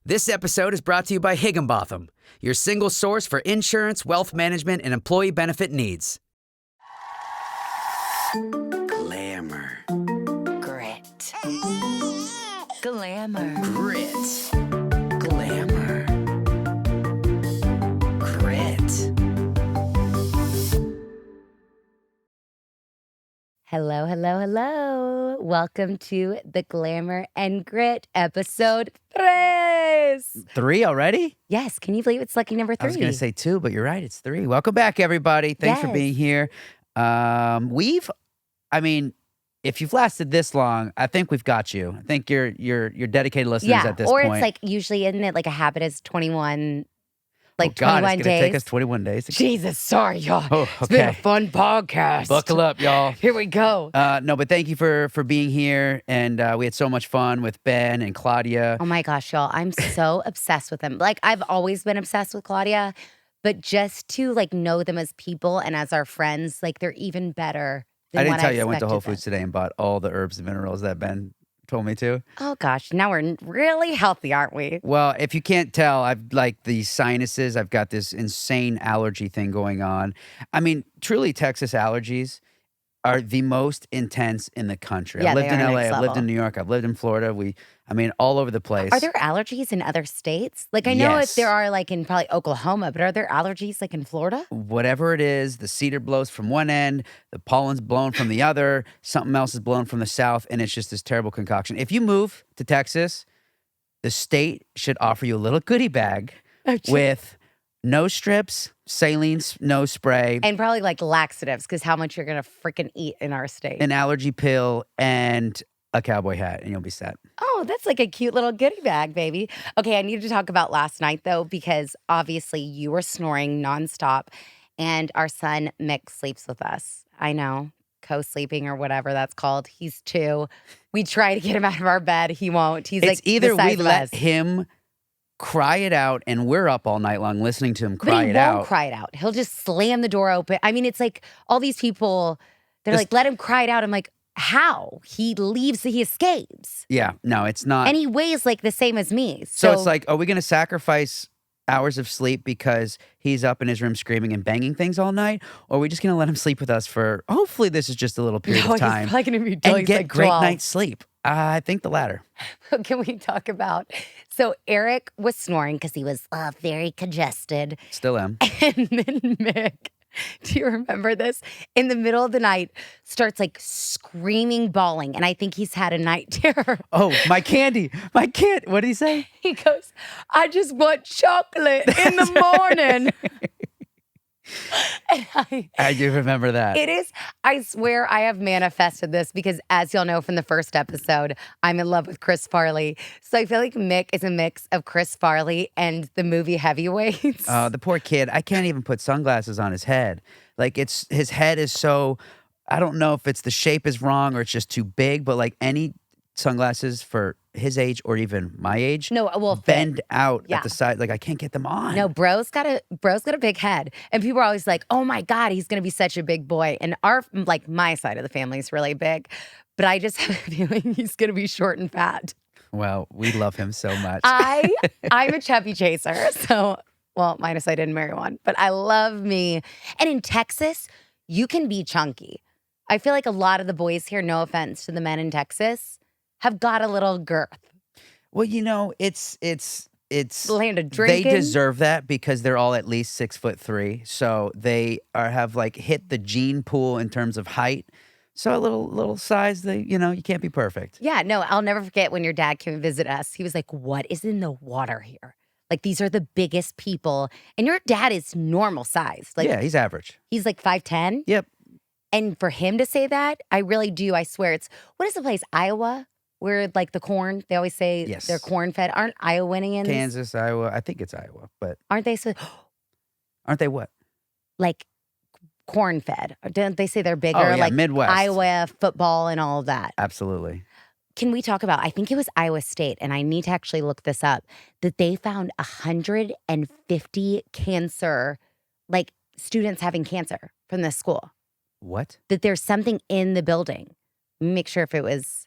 This episode is brought to you by Higginbotham, your single source for insurance, wealth management, and employee benefit needs. Glamour. Grit. Glamour. Grit. Glamour. Grit. Hello, hello, hello. Welcome to the Glamour and Grit episode 3. 3 already? Yes, can you believe it's lucky number 3? I was going to say 2, but you're right. It's 3. Welcome back, everybody. Thanks for Yes. being here. If you've lasted this long, I think we've got you. I think you're dedicated listeners at this or point. it's like usually, isn't it like a habit is 21, like oh God, 21 it's days? going to take us 21 days. Jesus, sorry, y'all. Oh, It's been a okay. fun podcast. Buckle up, y'all. Here we go. No, but thank you for being here. And we had so much fun with Ben and Claudia. Oh my gosh, y'all. I'm so obsessed with them. Like, I've always been obsessed with Claudia, but just to like know them as people and as our friends, like they're even better than I didn't what tell you I went to expected Whole them. Foods today and bought all the herbs and minerals that Ben told me to. Oh gosh, now we're really healthy, aren't we? Well, if you can't tell, I've like these sinuses. I've got this insane allergy thing going on. I mean, truly, Texas allergies are the most intense in the country. Yeah, I've they lived in are LA, next I've lived level. in New York, I've lived in Florida. All over the place. Are there allergies in other states? Like I know if Yes. there are like in probably Oklahoma, but are there allergies like in Florida? Whatever it is, the cedar blows from one end, the pollen's blown from the other, something else is blown from the south, and it's just this terrible concoction. If you move to Texas, the state should offer you a little goodie bag with nose strips, saline nose spray, And probably like laxatives, because how much you're gonna freaking eat in our state. an allergy pill, and a cowboy hat, and you'll be set. Oh, that's like a cute little goodie bag, baby. Okay, I need to talk about last night though, because obviously you were snoring nonstop, and our son Mick sleeps with us. I know, co-sleeping or whatever that's called. He's 2. We try to get him out of our bed. He won't. He's It's like either the size we of let us. him cry it out, and we're up all night long listening to him But cry he it won't out. cry it out. He'll just slam the door open. I mean, it's like all these people, they're This- like, let him cry it out. I'm like, how? He leaves, he escapes. Yeah, no, it's not. And he weighs like the same as me. So it's like, are we going to sacrifice hours of sleep because he's up in his room screaming and banging things all night? Or are we just going to let him sleep with us for, hopefully this is just a little period no, of time he's probably going to be till and he's get like great 12. night's sleep? I think the latter. Can we talk about? So Eric was snoring because he was very congested. Still am. And then Mick, do you remember this? In the middle of the night, starts like screaming, bawling. And I think he's had a night terror. Oh, my candy. My kid. What did he say? He goes, I just want chocolate in the morning. And I do remember that. it is, I swear I have manifested this because as y'all know from the first episode, I'm in love with Chris Farley. So I feel like Mick is a mix of Chris Farley and the movie Heavyweights. The poor kid. I can't even put sunglasses on his head. Like his head is so, I don't know if it's the shape is wrong or it's just too big, but like any sunglasses for his age or even my age No, well, bend out Yeah. at the side. Like I can't get them on. No, bro's got a big head. And people are always like, oh my God, he's gonna be such a big boy. And my side of the family is really big. But I just have a feeling he's gonna be short and fat. Well, we love him so much. I'm a chubby chaser. So, well, minus I didn't marry one. But I love me. And in Texas, you can be chunky. I feel like a lot of the boys here, no offense to the men in Texas, have got a little girth. Well, you know, it's Land of they drinking. deserve that because they're all at least 6'3", so they have like hit the gene pool in terms of height. So a little size, you can't be perfect. Yeah, no, I'll never forget when your dad came and visit us. He was like, what is in the water here? Like, these are the biggest people. And your dad is normal size. Like, Yeah, he's average. he's like 5'10". Yep. And for him to say that, I really do. I swear it's, what is the place? Iowa? Where like the corn, they always say Yes. they're corn fed. Aren't Iowanians? Kansas, Iowa. I think it's Iowa, but Aren't they so aren't they what? like corn fed? Don't they say they're bigger? Oh, yeah, like Midwest. Iowa football and all of that. Absolutely. Can we talk about, I think it was Iowa State, and I need to actually look this up, that they found 150 cancer, like students having cancer from this school. What? That there's something in the building. Make sure if it was,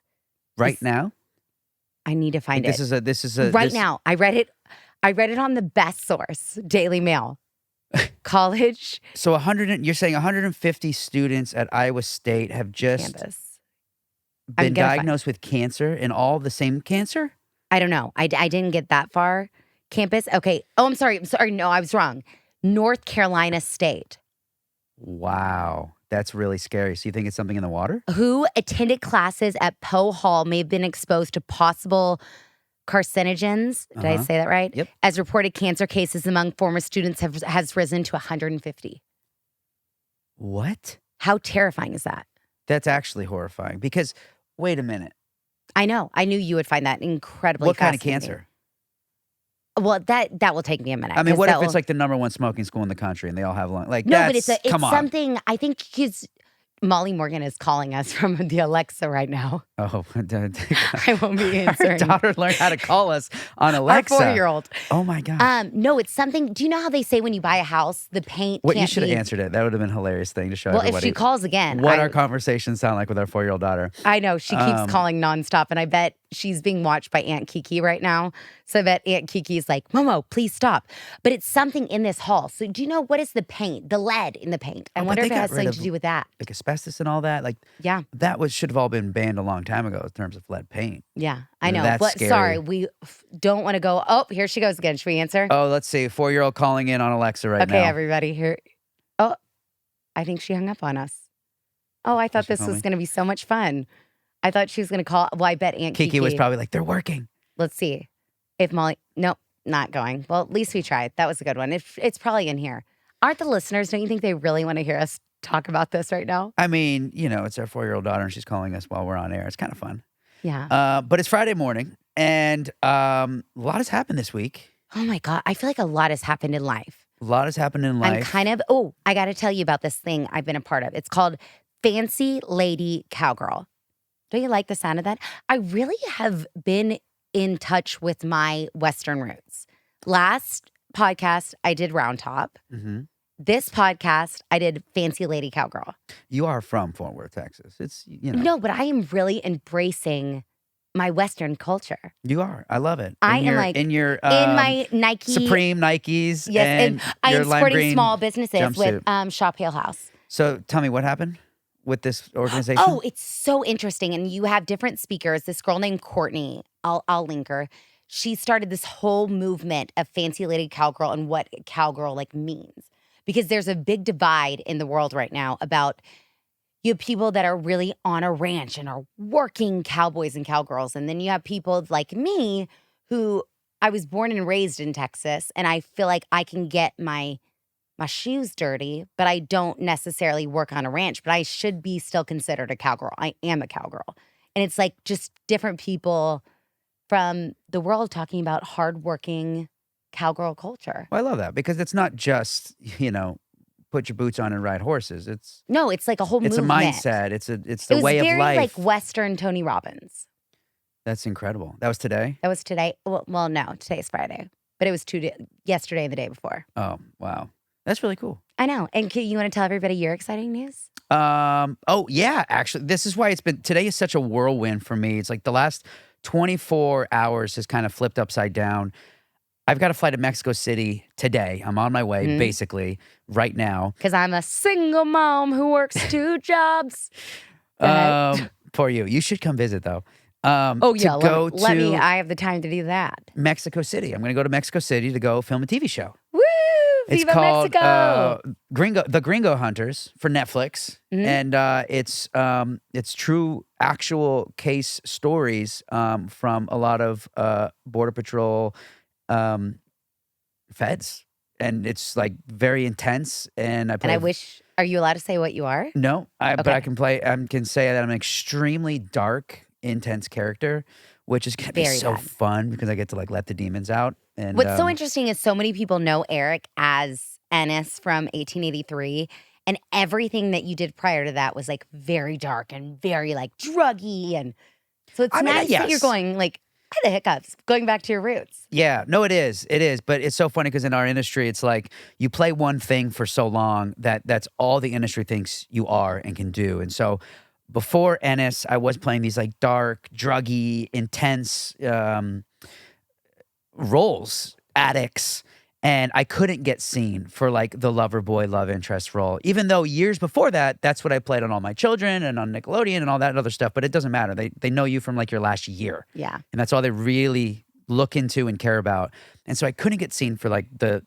Right now? I need to find it. This is a Right now. I read it on the best source, Daily Mail. College So you're saying 150 students at Iowa State have just campus. been diagnosed with cancer, and all the same cancer? I don't know. I didn't get that far. Campus. Okay. Oh, I'm sorry. No, I was wrong. North Carolina State. Wow. That's really scary. So you think it's something in the water? Who attended classes at Poe Hall may have been exposed to possible carcinogens. Did I say that right? Yep. As reported cancer cases among former students has risen to 150. What? How terrifying is that? That's actually horrifying because, wait a minute. I know. I knew you would find that incredibly What kind of fascinating. cancer? Well, that will take me a minute. I mean, 'cause what that if it's will- like the #1 smoking school in the country and they all have lung? Like, No, but it's come on. something. I think Molly Morgan is calling us from the Alexa right now. Oh, I won't be our answering. daughter learned how to call us on Alexa. Our 4-year-old. Oh my gosh. No, it's something. Do you know how they say when you buy a house, the paint What you can't should have be- answered it. That would have been a hilarious thing to show Well, everybody. if she calls again, what our conversations sound like with our 4-year-old daughter. I know she keeps calling nonstop, and I bet she's being watched by Aunt Kiki right now. So I bet Aunt Kiki's like, "Momo, please stop." But it's something in this hall. So do you know what is the paint? The lead in the paint. I Oh, but wonder they if it got has rid something of- to do with that. Like asbestos and all that. Like, Yeah, that should have all been banned a long time ago in terms of lead paint. yeah, I know. That's But scary. sorry, we don't want to go. Oh, here she goes again. Should we answer? Oh, let's see. 4-year-old calling in on Alexa right now. Okay, everybody, here. Oh, I think she hung up on us. Oh, I thought she this call was me? going to be so much fun. I thought she was going to call. Well, I bet Aunt Kiki was probably like, they're working. Let's see if Molly. Nope, not going. Well, at least we tried. That was a good one. It's probably in here. Aren't the listeners? Don't you think they really want to hear us talk about this right now? I mean, it's our 4-year-old daughter and she's calling us while we're on air. It's kind of fun. Yeah. But it's Friday morning and a lot has happened this week. Oh my God. I feel like a lot has happened in life. A lot has happened in life. I got to tell you about this thing I've been a part of. It's called Fancy Lady Cowgirl. Don't you like the sound of that? I really have been in touch with my Western roots. Last podcast, I did Round Top. Mm-hmm. This podcast, I did Fancy Lady Cowgirl. You are from Fort Worth, Texas. It's, No, but I am really embracing my Western culture. You are. I love it. I am like in your in my Nike Supreme Nikes. Yes, and I your am lime supporting green small businesses with jumpsuit. Shop Hale House. So tell me what happened with this organization. Oh, it's so interesting, and you have different speakers. This girl named Courtney, I'll link her. She started this whole movement of Fancy Lady Cowgirl and what cowgirl means, because there's a big divide in the world right now about. You have people that are really on a ranch and are working cowboys and cowgirls. And then you have people like me who I was born and raised in Texas. And I feel like I can get my shoes dirty, but I don't necessarily work on a ranch. But I should be still considered a cowgirl. I am a cowgirl. And it's like just different people from the world talking about hardworking cowgirl culture. Well, I love that because it's not just, put your boots on and ride horses. It's like a whole movement. It's a mindset. It's the way of life. It was very like Western Tony Robbins. That's incredible. That was today? That was today. Well, no, today's Friday. But it was yesterday and the day before. Oh, wow. That's really cool. I know. And you want to tell everybody your exciting news? Oh, yeah, actually. This is why today is such a whirlwind for me. It's like the last 24 hours has kind of flipped upside down. I've got to fly to Mexico City today. I'm on my way, basically, right now. Because I'm a single mom who works 2 jobs. For you. You should come visit, though. Let me. I have the time to do that. Mexico City. I'm going to go to Mexico City to go film a TV show. Woo! It's Viva called Mexico! The Gringo Hunters for Netflix, and it's true, actual case stories from a lot of Border Patrol feds, and it's like very intense. And I wish. Are you allowed to say what you are? No, but Okay. I can play. I can say that I'm an extremely dark, intense character, which is gonna be Very so bad. fun because I get to let the demons out. And What's so interesting is so many people know Eric as Ennis from 1883. And everything that you did prior to that was like very dark and very like druggy. And so it's nice that you're yes. going like, I had the hiccups, going back to your roots. Yeah, no, it is. But it's so funny because in our industry, it's like you play one thing for so long that's all the industry thinks you are and can do. And so before Ennis, I was playing these like dark, druggy, intense roles, addicts, and I couldn't get seen for like the lover boy, love interest role. Even though years before that, that's what I played on All My Children and on Nickelodeon and all that other stuff. But it doesn't matter. They know you from like your last year. Yeah. And that's all they really look into and care about. And so I couldn't get seen for like the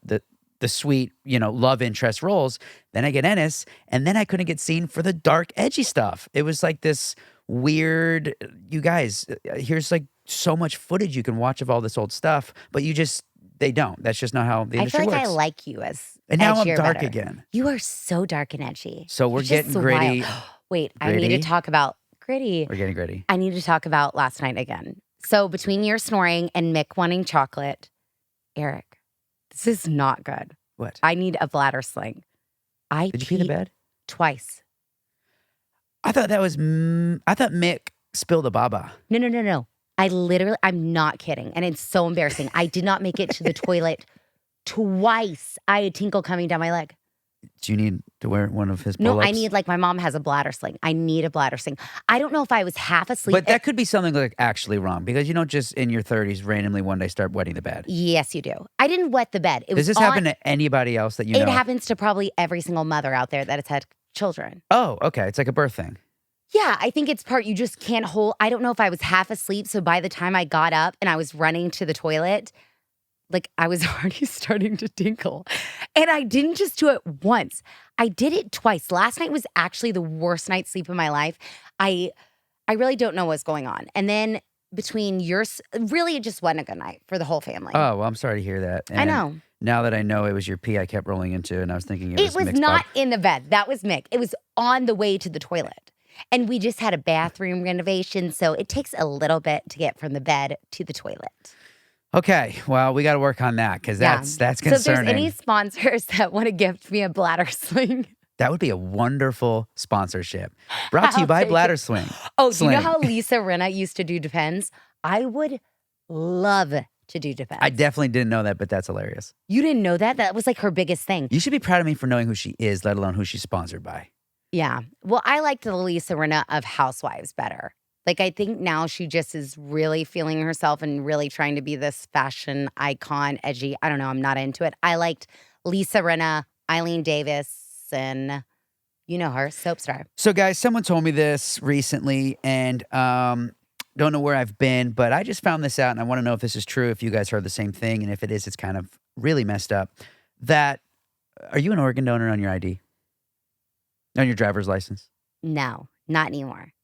sweet, love interest roles. Then I get Ennis, and then I couldn't get seen for the dark, edgy stuff. It was like this weird, you guys, here's like so much footage you can watch of all this old stuff, but they don't. That's just not how the I industry feel like works. I like you as And now edgy I'm or dark better. again. You are so dark and edgy. So we're You're getting just gritty. wild. Wait, I need Gritty. to talk about gritty. We're getting gritty. I need to talk about last night again. So between your snoring and Mick wanting chocolate, Eric, this is not good. What? I need a bladder sling. Did you pee the bed? Twice. I thought Mick spilled a baba. No. I'm not kidding. And it's so embarrassing. I did not make it to the toilet twice. I had tinkle coming down my leg. Do you need to wear one of his No, pull-ups? I need, like, my mom has a bladder sling. I need a bladder sling. I don't know if I was half asleep. But that could be something like actually wrong because you don't just in your 30s randomly one day start wetting the bed. Yes, you do. I didn't wet the bed. Does this happen to anybody else that you know? It happens to probably every single mother out there that has had children. Oh, okay. It's like a birth thing. Yeah, I think it's part you just can't hold. I don't know if I was half asleep. So by the time I got up and I was running to the toilet, like I was already starting to tinkle. And I didn't just do it once. I did it twice. Last night was actually the worst night's sleep of my life. I really don't know what's going on. And then between really it just wasn't a good night for the whole family. Oh, well, I'm sorry to hear that. I know. Now that I know it was your pee, I kept rolling into it, and I was thinking it was Mick's not bub. in the bed. That was Mick. It was on the way to the toilet. And we just had a bathroom renovation, so it takes a little bit to get from the bed to the toilet. Okay, well, we got to work on that because that's concerning. So if there's any sponsors that want to gift me a bladder sling. That would be a wonderful sponsorship. Brought to you by Bladder Swing. Oh, do you know how Lisa Rinna used to do Depends? I would love to do Depends. I definitely didn't know that, but that's hilarious. You didn't know that? That was like her biggest thing. You should be proud of me for knowing who she is, let alone who she's sponsored by. Yeah. Well, I liked the Lisa Rinna of Housewives better. Like, I think now she just is really feeling herself and really trying to be this fashion icon, edgy. I don't know. I'm not into it. I liked Lisa Rinna, Eileen Davis, and you know her, soap star. So, guys, someone told me this recently, and don't know where I've been, but I just found this out, and I want to know if this is true, if you guys heard the same thing, and if it is, it's kind of really messed up. Are you an organ donor on your ID? On your driver's license? No, not anymore.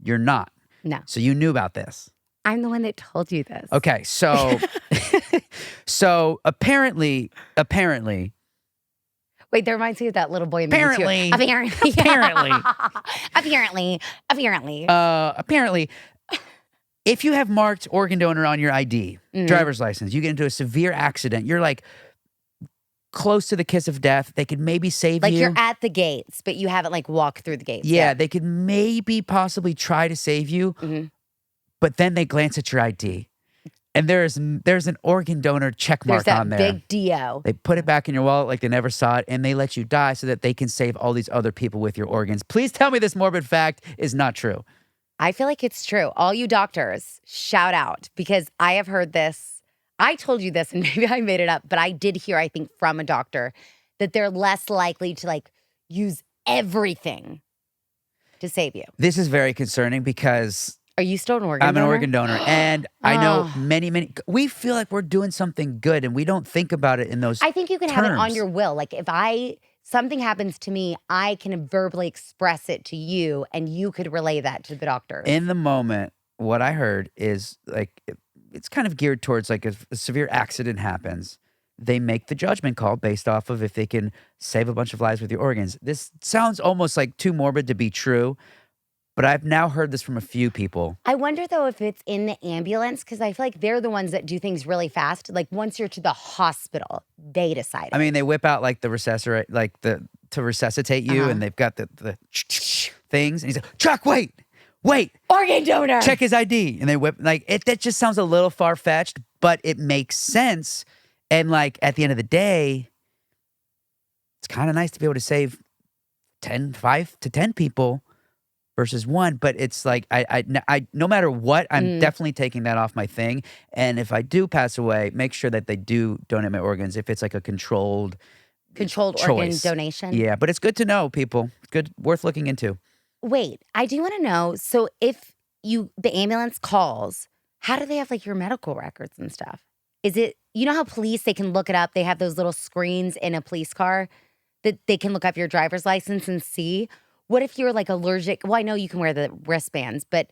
You're not? No. So you knew about this? I'm the one that told you this. Okay, so apparently. Wait, that reminds me of that little boy in the Apparently. Apparently, if you have marked organ donor on your ID, driver's license, you get into a severe accident, you're like close to the kiss of death, they could maybe save you. Like you're at the gates, but you haven't like walked through the gates. Yeah, they could maybe possibly try to save you, but then they glance at your ID. And there's an organ donor check mark on there. There's that big DO. They put it back in your wallet like they never saw it, and they let you die so that they can save all these other people with your organs. Please tell me this morbid fact is not true. I feel like it's true. All you doctors, shout out, because I have heard this. I told you this, and maybe I made it up, but I did hear, I think, from a doctor that they're less likely to like use everything to save you. This is very concerning because Are you still an organ donor? I'm an organ donor, and I know many. We feel like we're doing something good, and we don't think about it in those. I think you can have it on terms. your will. Like if something happens to me, I can verbally express it to you, and you could relay that to the doctor. In the moment, what I heard is like it's kind of geared towards like if a severe accident happens, they make the judgment call based off of if they can save a bunch of lives with your organs. This sounds almost like too morbid to be true, but I've now heard this from a few people. I wonder though if it's in the ambulance, because I feel like they're the ones that do things really fast. Like once you're to the hospital, they decide. I mean, they whip out like the resuscitator, like to resuscitate you, and they've got the things, and he's like, Chuck, wait. Organ donor. Check his ID. And they whip, like, that just sounds a little far-fetched, but it makes sense. And, like, at the end of the day, it's kind of nice to be able to save 5 to 10 people versus one. But it's like I no matter what, I'm definitely taking that off my thing. And if I do pass away, make sure that they do donate my organs if it's like a controlled organ choice. donation. Yeah, but it's good to know, people. It's good, worth looking into. Wait, I do want to know. So if the ambulance calls, how do they have like your medical records and stuff? Is it, you know how police, they can look it up? They have those little screens in a police car that they can look up your driver's license and see. What if you're like allergic? Well, I know you can wear the wristbands, but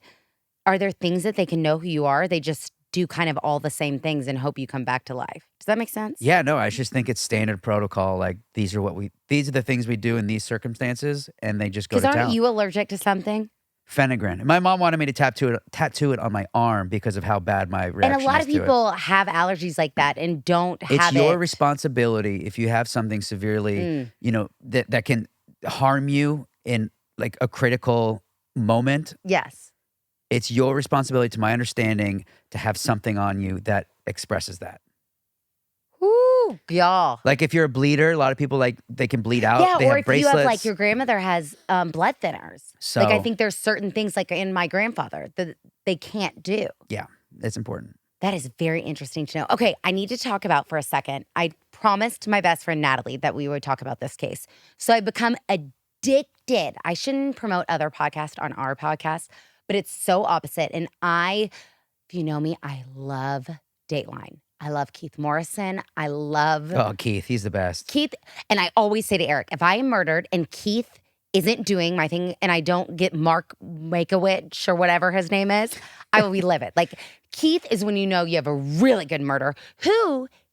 are there things that they can know who you are? They just do kind of all the same things and hope you come back to life. Does that make sense? Yeah, no, I just think it's standard protocol. Like these are the things we do in these circumstances, and they just go to Because town. aren't you allergic to something? Phenergan. My mom wanted me to tattoo it on my arm because of how bad my reaction And a lot is of to it. people have allergies like that and don't have It's your it. responsibility if you have something severely, that can harm you in like a critical moment. Yes. It's your responsibility, to my understanding, to have something on you that expresses that. Woo, y'all. Like if you're a bleeder, a lot of people they can bleed out. Yeah, they or have if bracelets. you have like your grandmother has blood thinners. So, like I think there's certain things like in my grandfather that they can't do. Yeah, it's important. That is very interesting to know. Okay, I need to talk about for a second. I promised my best friend Natalie that we would talk about this case. So I've become addicted. I shouldn't promote other podcasts on our podcast, but it's so opposite. And if you know me, I love Dateline. I love Keith Morrison. I love Keith. He's the best. Keith. And I always say to Eric, if I am murdered and Keith isn't doing my thing and I don't get Mark Make-A-Witch or whatever his name is, I will be livid. Like Keith is when you know you have a really good murder.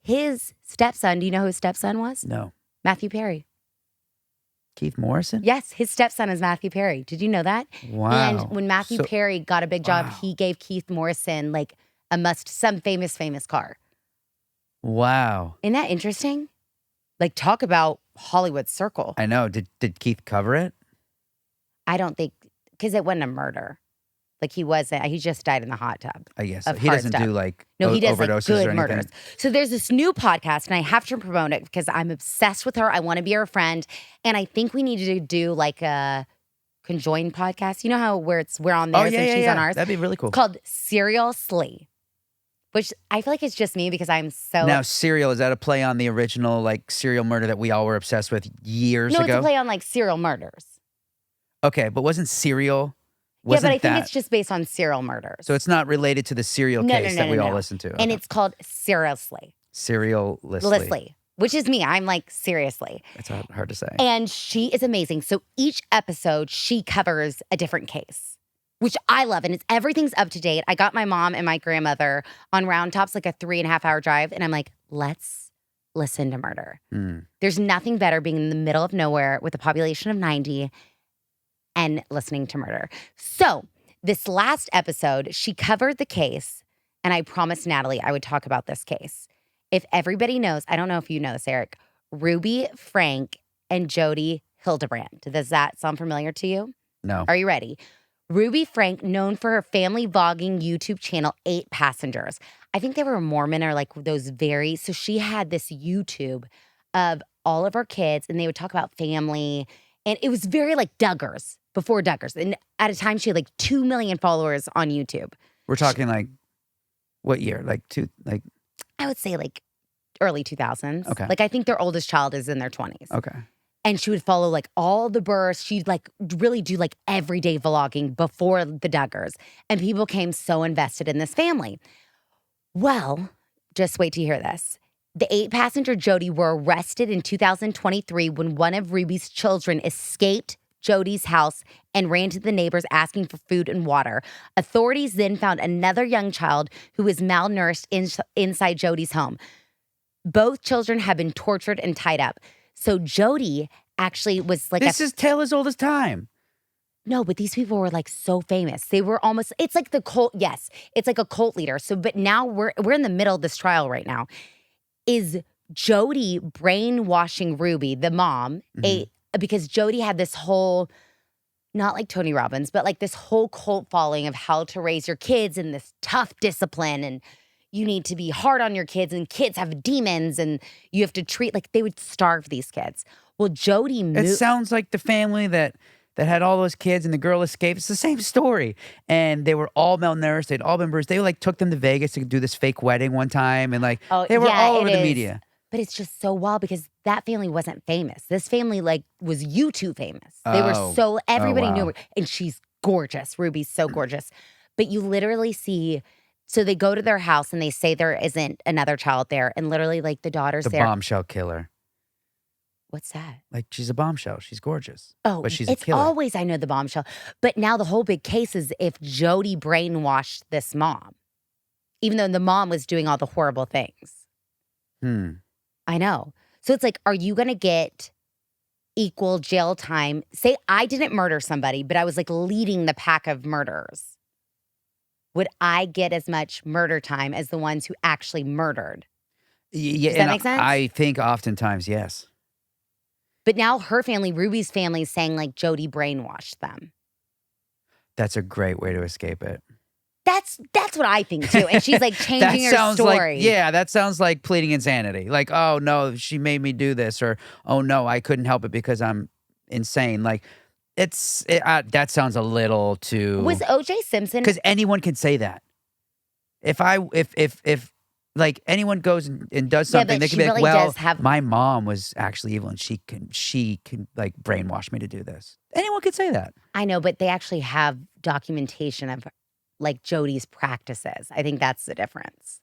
His stepson, do you know who his stepson was? No. Matthew Perry. Keith Morrison? Yes, his stepson is Matthew Perry. Did you know that? Wow. And when Matthew Perry got a big job, he gave Keith Morrison like some famous car. Wow. Isn't that interesting? Like talk about Hollywood circle. I know. Did Keith cover it? I don't think, because it wasn't a murder. Like he just died in the hot tub. I guess. Of He hard doesn't stuff. do like No, he does like overdoses good or anything. murders. So there's this new podcast, and I have to promote it because I'm obsessed with her. I want to be her friend, and I think we need to do like a conjoined podcast. You know how we're on theirs and she's on ours. That'd be really cool. It's called Seriously, which I feel like it's just me because I'm so. Now, Serial, is that a play on the original like serial murder that we all were obsessed with years ago? No, it's a play on like serial murders. Okay, but wasn't Serial? Yeah, but I think it's just based on serial murders. So it's not related to the serial case that we all listen to. And it's called Seriously. Seriously. Which is me. I'm like, seriously. It's hard to say. And she is amazing. So each episode, she covers a different case, which I love. And everything's up to date. I got my mom and my grandmother on Round Tops, like a 3.5-hour drive. And I'm like, let's listen to murder. There's nothing better being in the middle of nowhere with a population of 90 and listening to murder. So this last episode, she covered the case, and I promised Natalie I would talk about this case. If everybody knows, I don't know if you know this, Eric, Ruby Franke Jodi Hildebrandt. Does that sound familiar to you? No. Are you ready? Ruby Franke, known for her family vlogging YouTube channel, 8 Passengers. I think they were Mormon or like those so she had this YouTube of all of her kids, and they would talk about family, and it was very like Duggars. Before Duggars. And at a time, she had like 2 million followers on YouTube. We're talking like what year? I would say like early 2000s. Okay. Like I think their oldest child is in their 20s. Okay. And she would follow like all the births. She'd like really do like everyday vlogging before the Duggars. And people came so invested in this family. Well, just wait to hear this. The 8-passenger Jodi were arrested in 2023 when one of Ruby's children escaped Jodi's house and ran to the neighbors asking for food and water. Authorities then found another young child who was malnourished inside Jodi's home. Both children have been tortured and tied up. So Jodi actually was like this is tale as old as time. No, but these people were like so famous. They were almost, it's like the cult. Yes, it's like a cult leader. So, but now we're in the middle of this trial right now. Is Jodi brainwashing Ruby, the mom, because Jodi had this whole, not like Tony Robbins, but like this whole cult following of how to raise your kids and this tough discipline, and you need to be hard on your kids, and kids have demons, and you have to treat, like they would starve these kids. Well, Jodi moved. It sounds like the family that that had all those kids and the girl escaped. It's the same story. And they were all malnourished. They'd all been bruised. They like took them to Vegas to do this fake wedding one time. And like, Oh, they were yeah, all it over the is. media. But it's just so wild because that family wasn't famous. This family like was YouTube famous. They were so everybody knew wow. her, and she's gorgeous. Ruby's so gorgeous. But you literally see, so they go to their house and they say there isn't another child there, and literally like the daughter's The there. bombshell killer. What's that? Like, she's a bombshell. She's gorgeous. Oh, but she's a it's killer. always, I know, the bombshell. But now the whole big case is if Jodi brainwashed this mom, even though the mom was doing all the horrible things. I know. So it's like, are you going to get equal jail time? Say I didn't murder somebody, but I was like leading the pack of murderers. Would I get as much murder time as the ones who actually murdered? Yeah, Does that make sense? I think oftentimes, yes. But now her family, Ruby's family, is saying like Jodi brainwashed them. That's a great way to escape it. That's what I think too. And she's like changing her story. That sounds like pleading insanity. Like, oh no, she made me do this, or oh no, I couldn't help it because I'm insane. Like, that sounds a little too. Was O.J. Simpson? Because anyone can say that. If like anyone goes and does something, but they she can be like, really well, does have- my mom was actually evil and she can like brainwash me to do this. Anyone could say that. I know, but they actually have documentation of like Jodi's practices. I think that's the difference.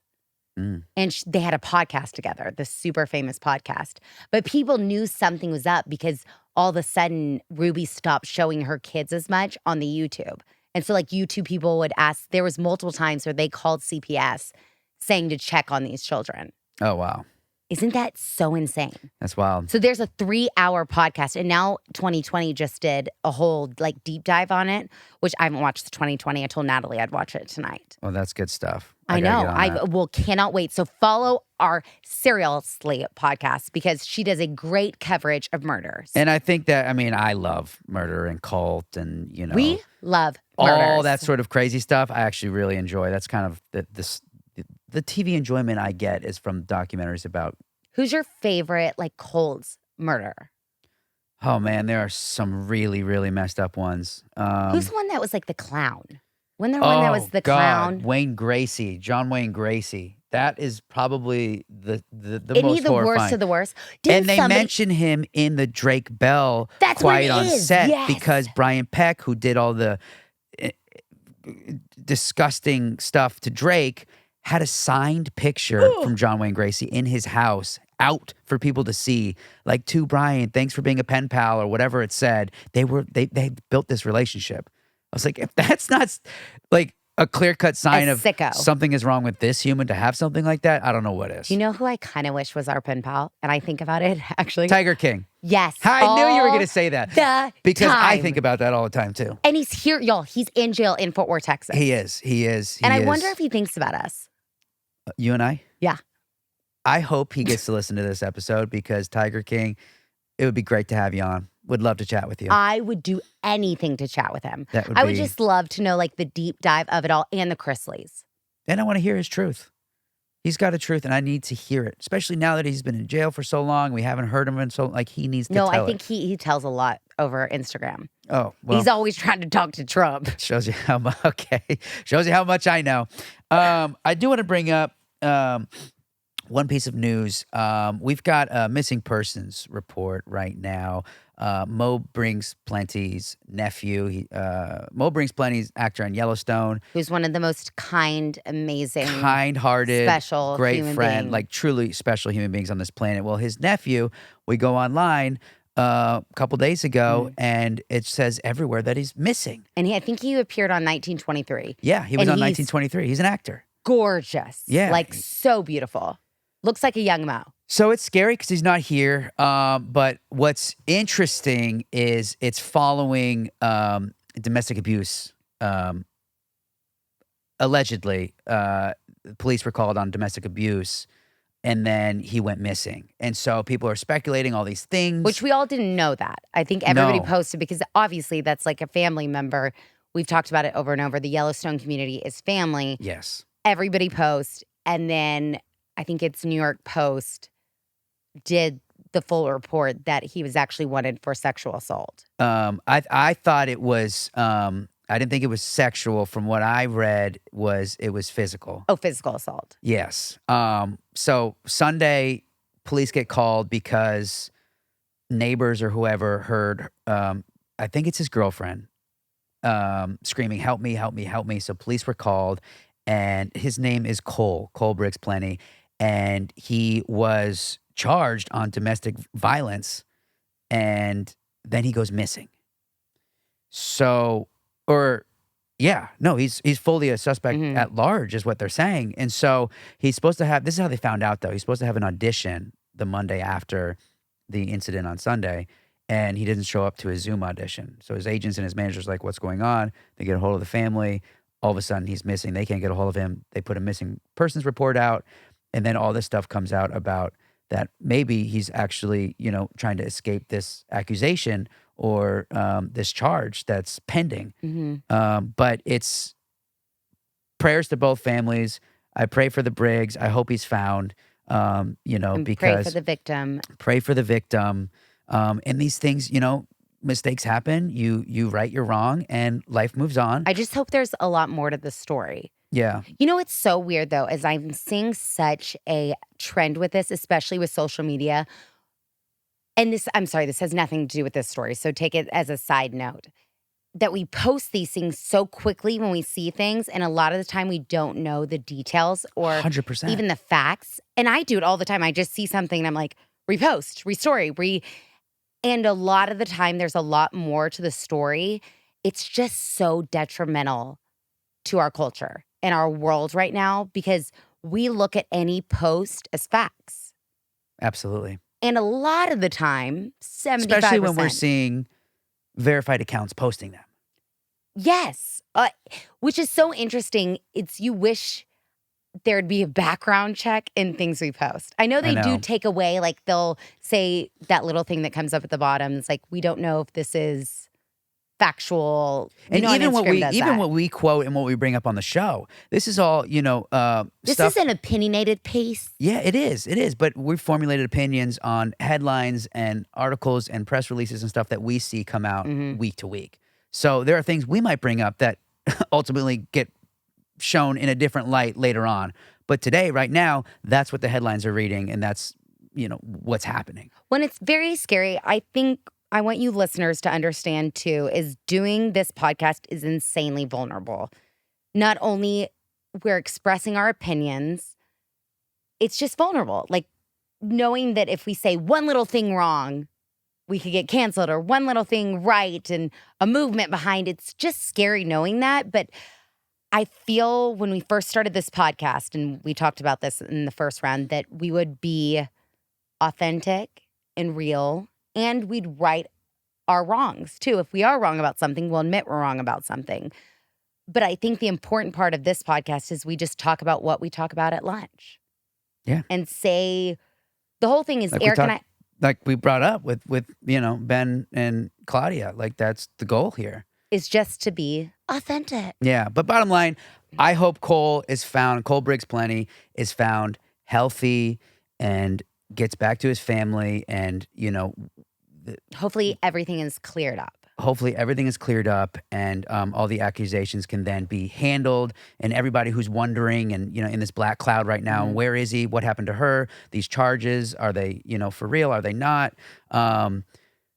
And they had a podcast together, the super famous podcast. But people knew something was up because all of a sudden Ruby stopped showing her kids as much on the YouTube. And so like YouTube people would ask, there was multiple times where they called CPS saying to check on these children. Oh, wow. Isn't that so insane? That's wild. So there's a 3-hour podcast, and now 2020 just did a whole like deep dive on it, which I haven't watched the 2020. I told Natalie I'd watch it tonight. Well, that's good stuff. I gotta know. get on that. Cannot wait. So follow our Seriously podcast because she does a great coverage of murders. And I think that, I mean, I love murder and cult and, you know. We love murders. all that sort of crazy stuff. I actually really enjoy. That's kind of the TV enjoyment I get is from documentaries about. Who's your favorite like cold murder? Oh man, there are some really, really messed up ones. Who's the one that was like the clown? Wasn't there one that was the clown? Wayne Gracie, John Wayne Gracie. That is probably the Isn't most he the horrifying. worst of the worst? And they mention him in the Drake Bell That's what Quiet it on is, Set yes. because Brian Peck, who did all the disgusting stuff to Drake, had a signed picture from John Wayne Gracie in his house out for people to see. Like, to Brian, thanks for being a pen pal or whatever it said. They built this relationship. I was like, if that's not like a clear-cut sign of sicko. something is wrong with this human to have something like that, I don't know what is. You know who I kind of wish was our pen pal? And I think about it actually. Tiger King. Yes. I knew you were going to say that. Because I time. think about that all the time too. And he's here, y'all. He's in jail in Fort Worth, Texas. He is. And I wonder if he thinks about us. You and I? Yeah. I hope he gets to listen to this episode because Tiger King, it would be great to have you on. Would love to chat with you. I would do anything to chat with him. I would just love to know like the deep dive of it all and the Chrisleys. And I want to hear his truth. He's got a truth and I need to hear it, especially now that he's been in jail for so long. We haven't heard him in so like he needs to tell I think he tells a lot over Instagram. Oh, well. He's always trying to talk to Trump. Shows you how much, shows you how much I know. I do want to bring up one piece of news. We've got a missing persons report right now. Mo Brings Plenty's nephew. Mo Brings Plenty's actor on Yellowstone. Who's one of the most kind, amazing, kind-hearted, special great human friend, being. like truly special human beings on this planet. Well, his nephew, we go online a couple days ago, and it says everywhere that he's missing. And I think he appeared on 1923. Yeah, he was And on he's 1923. He's an actor. Gorgeous. Yeah. Like so beautiful. Looks like a young Mo. So it's scary because he's not here. But what's interesting is it's following domestic abuse. Allegedly, police were called on domestic abuse, and then he went missing. And so people are speculating all these things. Which we all didn't know that. I think everybody No. posted because obviously that's like a family member. We've talked about it over and over. The Yellowstone community is family. Yes. Everybody posts. And then I think it's New York Post did the full report that he was actually wanted for sexual assault? I thought it was. I didn't think it was sexual. From what I read, it was physical. Oh, physical assault. Yes. So Sunday, police get called because neighbors or whoever heard. I think it's his girlfriend screaming, "Help me! Help me! Help me!" So police were called, and his name is Cole Briggs Plenty, and he was charged on domestic violence, and then he goes missing. So, or yeah, no, he's fully a suspect Mhm. at large, is what they're saying. And so he's supposed to have. This is how they found out, though. He's supposed to have an audition the Monday after the incident on Sunday, and he didn't show up to his Zoom audition. So his agents and his managers are like, "What's going on?" They get a hold of the family. All of a sudden, he's missing. They can't get a hold of him. They put a missing persons report out, and then all this stuff comes out about that maybe he's actually, trying to escape this accusation or this charge that's pending. But it's prayers to both families. I pray for the Briggs. I hope he's found. And pray Because for the victim. pray for the victim. And these things, mistakes happen. You right your wrong, and life moves on. I just hope there's a lot more to the story. Yeah. It's so weird though, as I'm seeing such a trend with this, especially with social media. And I'm sorry, this has nothing to do with this story, so take it as a side note. That we post these things so quickly when we see things, and a lot of the time we don't know the details or 100%. even the facts. And I do it all the time. I just see something and I'm like, repost, restory, and a lot of the time there's a lot more to the story. It's just so detrimental to our culture and our world right now because we look at any post as facts. Absolutely. And a lot of the time, 75%. Especially when we're seeing verified accounts posting them. Yes. Which is so interesting. You wish there'd be a background check in things we post. I know they do take away, like they'll say that little thing that comes up at the bottom. It's like, we don't know if this is factual. And even what we quote and what we bring up on the show, this is all, this stuff. is an opinionated piece. Yeah, it is. It is. But we've formulated opinions on headlines and articles and press releases and stuff that we see come out week to week. So there are things we might bring up that ultimately get shown in a different light later on. But today, right now, that's what the headlines are reading, and that's, what's happening. When it's very scary, I think I want you listeners to understand too, is doing this podcast is insanely vulnerable. Not only we're expressing our opinions, it's just vulnerable. Like knowing that if we say one little thing wrong, we could get canceled, or one little thing right and a movement behind. It's just scary knowing that. But I feel when we first started this podcast, and we talked about this in the first round, that we would be authentic and real, and we'd right our wrongs too. If we are wrong about something, we'll admit we're wrong about something. But I think the important part of this podcast is we just talk about what we talk about at lunch. Yeah. And say, the whole thing is, like Eric and I, like we brought up with Ben and Claudia, like that's the goal here. Is just to be authentic. Yeah. But bottom line, I hope Cole Briggs Plenty is found healthy and gets back to his family, and, hopefully everything is cleared up. Hopefully everything is cleared up, and all the accusations can then be handled, and everybody who's wondering and, in this black cloud right now, where is he? What happened to her? These charges, are they, for real? Are they not?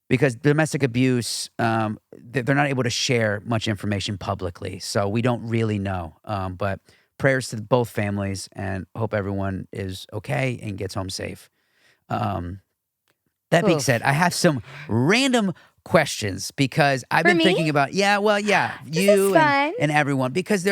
Because domestic abuse, they're not able to share much information publicly. So we don't really know. But prayers to both families, and hope everyone is okay and gets home safe. That being said, I have some random questions because I've been thinking about, you and everyone, because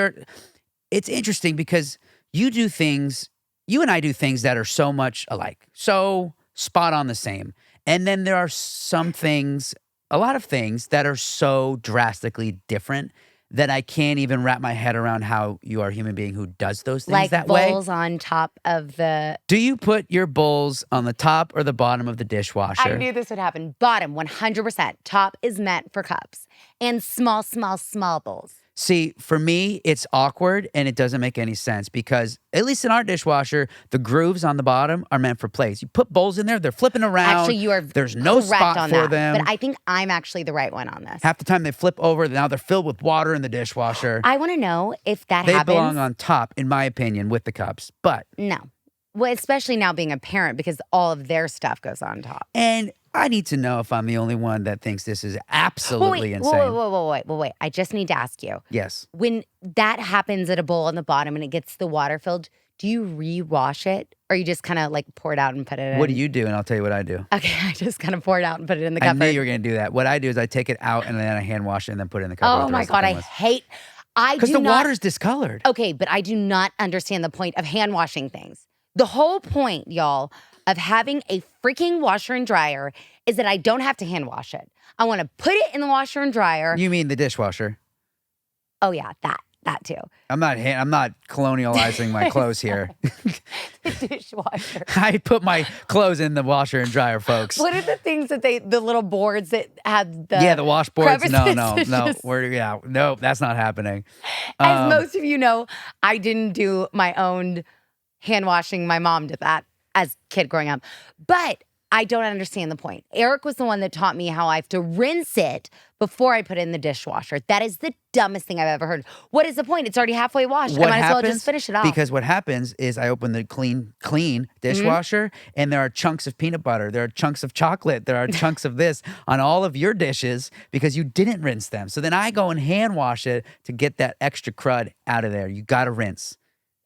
it's interesting because you and I do things that are so much alike, so spot on the same. And then there are a lot of things that are so drastically different that I can't even wrap my head around how you are a human being who does those things that way. Like bowls on top of the... Do you put your bowls on the top or the bottom of the dishwasher? I knew this would happen. Bottom, 100%. Top is meant for cups and small bowls. See, for me, it's awkward and it doesn't make any sense because, at least in our dishwasher, the grooves on the bottom are meant for plates. You put bowls in there, they're flipping around. Actually, you are There's no correct spot on for that. them. But I think I'm actually the right one on this. Half the time they flip over, now they're filled with water in the dishwasher. I want to know if that They happens. belong on top, in my opinion, with the cups. But No. Well, especially now being a parent because all of their stuff goes on top. and I need to know if I'm the only one that thinks this is absolutely insane. Wait. I just need to ask you. Yes. When that happens at a bowl on the bottom and it gets the water filled, do you rewash it or you just kind of like pour it out and put it in? What do you do? And I'll tell you what I do. Okay, I just kind of pour it out and put it in the I cupboard. knew you were going to do that. What I do is I take it out and then I hand wash it and then put it in the cupboard. Oh my God, I hate. Because the water's discolored. Okay, but I do not understand the point of hand washing things. The whole point, y'all, of having a freaking washer and dryer is that I don't have to hand wash it. I want to put it in the washer and dryer. You mean the dishwasher? Oh yeah, that too. I'm not colonializing my clothes here. The dishwasher. I put my clothes in the washer and dryer, folks. What are the things that the little boards that have the the washboards? No. crevices? Nope, that's not happening. As most of you know, I didn't do my own hand washing. My mom did that as a kid growing up. But I don't understand the point. Eric was the one that taught me how I have to rinse it before I put it in the dishwasher. That is the dumbest thing I've ever heard. What is the point? It's already halfway washed. I might as well just finish it off. Because what happens is I open the clean dishwasher and there are chunks of peanut butter. There are chunks of chocolate. There are chunks of this on all of your dishes because you didn't rinse them. So then I go and hand wash it to get that extra crud out of there. You got to rinse.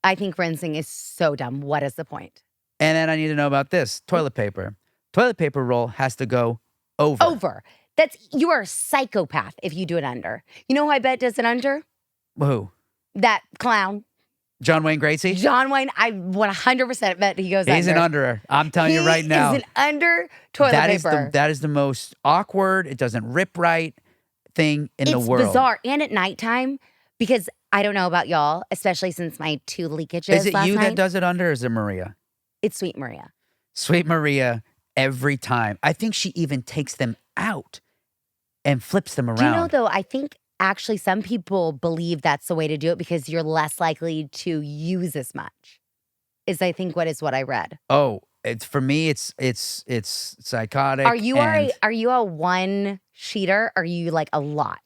I think rinsing is so dumb. What is the point? And then I need to know about this. Toilet paper. Toilet paper roll has to go over. Over. You are a psychopath if you do it under. You know who I bet does it under? Who? That clown. John Wayne Gracie? John Wayne, I 100% bet he goes under. He's an underer. I'm telling you right now. He's an under toilet paper. That is the most awkward, it doesn't rip right thing in the world. It's bizarre. And at nighttime, because I don't know about y'all, especially since my 2 leakages Is it last you night. that does it under or is it Maria? It's Sweet Maria. Sweet Maria, every time. I think she even takes them out and flips them around. Do you know, though, I think actually some people believe that's the way to do it because you're less likely to use as much, is I think what I read. Oh, for me, it's psychotic. Are you a one sheeter? Or are you like a lot?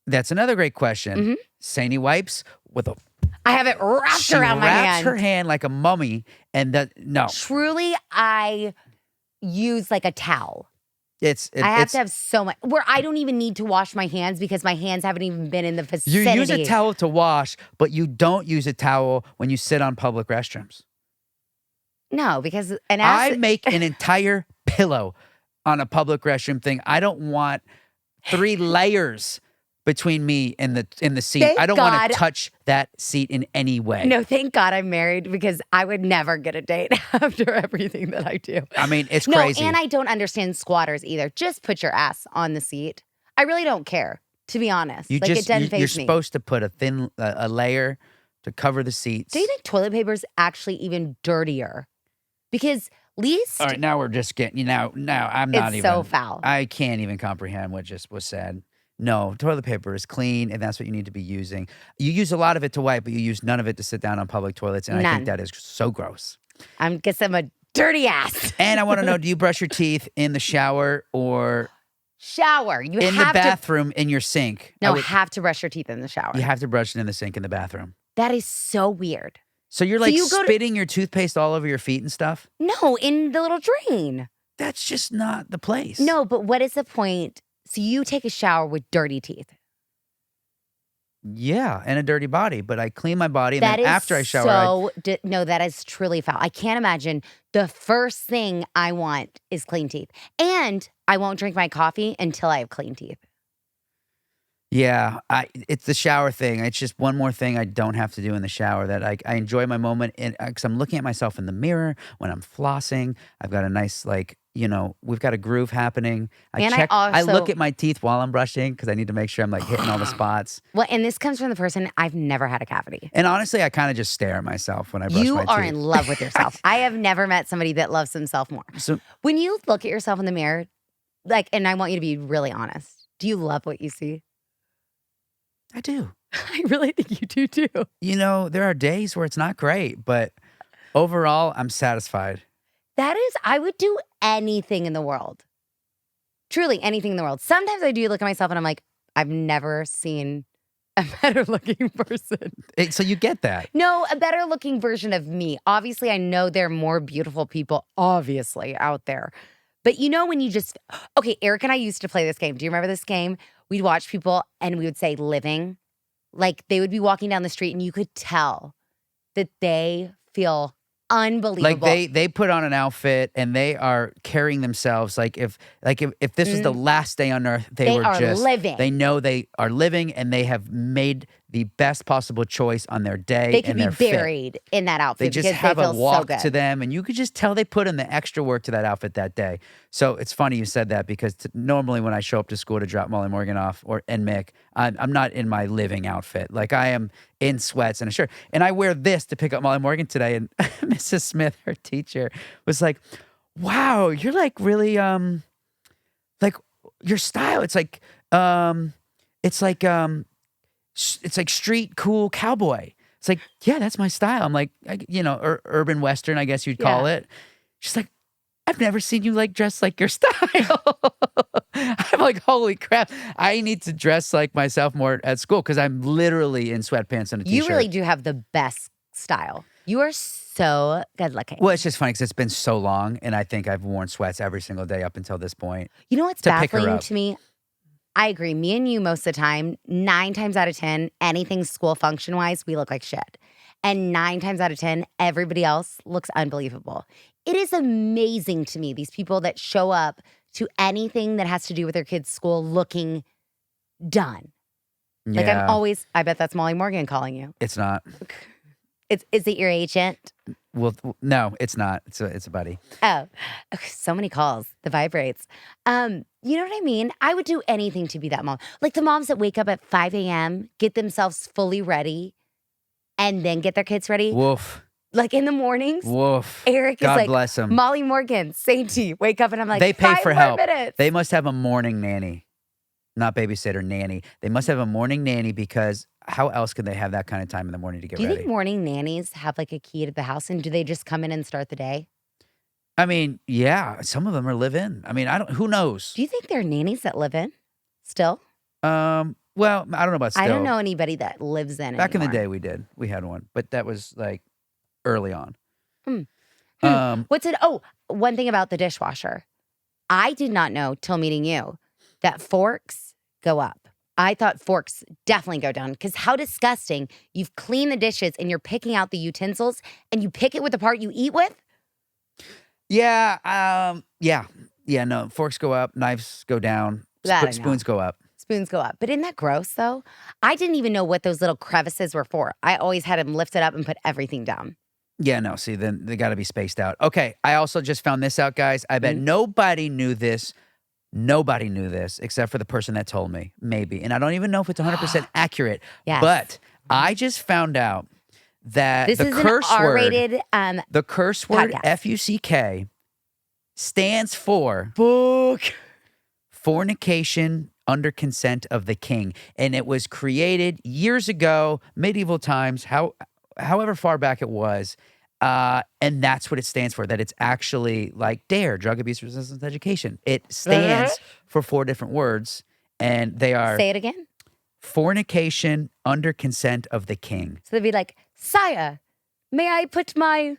That's another great question. Mm-hmm. Saini wipes with a... I have it wrapped around my hand. She wraps her hand like a mummy, and no. Truly, I use like a towel. I have to have so much where I don't even need to wash my hands because my hands haven't even been in the vicinity. You use a towel to wash, but you don't use a towel when you sit on public restrooms. No, because I make an entire pillow on a public restroom thing. I don't want 3 layers between me and the seat. Thank I don't God. want to touch that seat in any way. No, thank God I'm married because I would never get a date after everything that I do. I mean, it's crazy. No, and I don't understand squatters either. Just put your ass on the seat. I really don't care, to be honest. It doesn't faze me. You're me. supposed to put a layer to cover the seats. Do you think toilet paper is actually even dirtier? Because least... All right, now we're just getting, now I'm not even... It's so foul. I can't even comprehend what just was said. No, toilet paper is clean, and that's what you need to be using. You use a lot of it to wipe, but you use none of it to sit down on public toilets, and I think that is so gross. I guess I'm a dirty ass. And I want to know, do you brush your teeth in the shower or... Shower. You in have the bathroom, in your sink? No, have to brush your teeth in the shower. You have to brush it in the sink in the bathroom. That is so weird. So you're like spitting your toothpaste all over your feet and stuff? No, in the little drain. That's just not the place. No, but what is the point? So you take a shower with dirty teeth. Yeah, and a dirty body, but I clean my body, and then after I shower, no, that is truly foul. I can't imagine the first thing I want is clean teeth, and I won't drink my coffee until I have clean teeth. Yeah, it's the shower thing. It's just one more thing I don't have to do in the shower that I enjoy my moment because I'm looking at myself in the mirror when I'm flossing. I've got a nice we've got a groove happening. I look at my teeth while I'm brushing because I need to make sure I'm like hitting all the spots. Well, and this comes from the person, I've never had a cavity. And honestly, I kind of just stare at myself when I brush my teeth. You are in love with yourself. I have never met somebody that loves himself more. So when you look at yourself in the mirror, and I want you to be really honest, do you love what you see? I do. I really think you do too. You know, there are days where it's not great, but overall, I'm satisfied. That is, I would do anything in the world. Truly anything in the world. Sometimes I do look at myself and I'm like, I've never seen a better looking person. So you get that. No, a better looking version of me. Obviously, I know there are more beautiful people, obviously, out there. But you know when you just, okay, Eric and I used to play this game. Do you remember this game? We'd watch people and we would say living. Like they would be walking down the street and you could tell that they feel unbelievable. Like they put on an outfit and they are carrying themselves like if this was the last day on earth, they were are just living. They know they are living and they have made the best possible choice on their day. They could and be they're fit. buried in that outfit. They just because have they a feel walk so good. to them, and you could just tell they put in the extra work to that outfit that day. So it's funny you said that because normally when I show up to school to drop Molly Morgan off and Mick, I'm not in my living outfit. Like I am in sweats and a shirt, and I wear this to pick up Molly Morgan today. And Mrs. Smith, her teacher, was like, "Wow, you're like really like your style. It's like street cool cowboy." It's like, yeah, that's my style. I'm like, urban Western, I guess you'd call it. She's like, I've never seen you like dressed like your style. I'm like, holy crap. I need to dress like myself more at school because I'm literally in sweatpants and a t-shirt. You really do have the best style. You are so good looking. Well, it's just funny because it's been so long and I think I've worn sweats every single day up until this point. You know what's to pick her baffling up. to me? I agree. Me and you, most of the time, 9 times out of 10, anything school function wise, we look like shit. And 9 times out of 10, everybody else looks unbelievable. It is amazing to me, these people that show up to anything that has to do with their kids' school looking done. Like Yeah, I'm always, I bet that's Molly Morgan calling you. it's not. Is it your agent? Well, no, it's not. It's a buddy. Oh, so many calls. The vibrates. You know what I mean? I would do anything to be that mom. Like the moms that wake up at 5 a.m., get themselves fully ready, and then get their kids ready. Woof. Like in the mornings. Woof. Eric God is like, bless him. Molly Morgan, Sainty, wake up, and I'm like, They pay 5 for more help. minutes. They must have a morning nanny, not babysitter, nanny. They must have a morning nanny because how else could they have that kind of time in the morning to get Do you ready? think morning nannies have like a key to the house, and do they just come in and start the day? I mean, yeah, some of them are live in. I mean, who knows? Do you think there are nannies that live in still? Well, I don't know about still. I don't know anybody that lives in Back in the anymore. day, we did. We had one, but that was like early on. What's it? Oh, one thing about the dishwasher. I did not know till meeting you that forks go up. I thought forks definitely go down because how disgusting. You've cleaned the dishes and you're picking out the utensils and you pick it with the part you eat with. Yeah, yeah. No, forks go up, knives go down, That I know. spoons go up. Spoons go up. But isn't that gross though? I didn't even know what those little crevices were for. I always had them lifted up and put everything down. Yeah, no, see, then they got to be spaced out. Okay, I also just found this out, guys. I bet nobody knew this. Nobody knew this except for the person that told me, maybe. And I don't even know if it's 100% accurate. Yes. But I just found out that This the is curse an word, R-rated the curse word podcast. F-U-C-K stands for book. fornication under consent of the king. And it was created years ago, medieval times, however far back it was. And that's what it stands for, that it's actually like DARE, Drug Abuse Resistance Education. It stands for 4 different words, and they are Say it again. fornication under consent of the king. So they'd be like, Sire, may I put my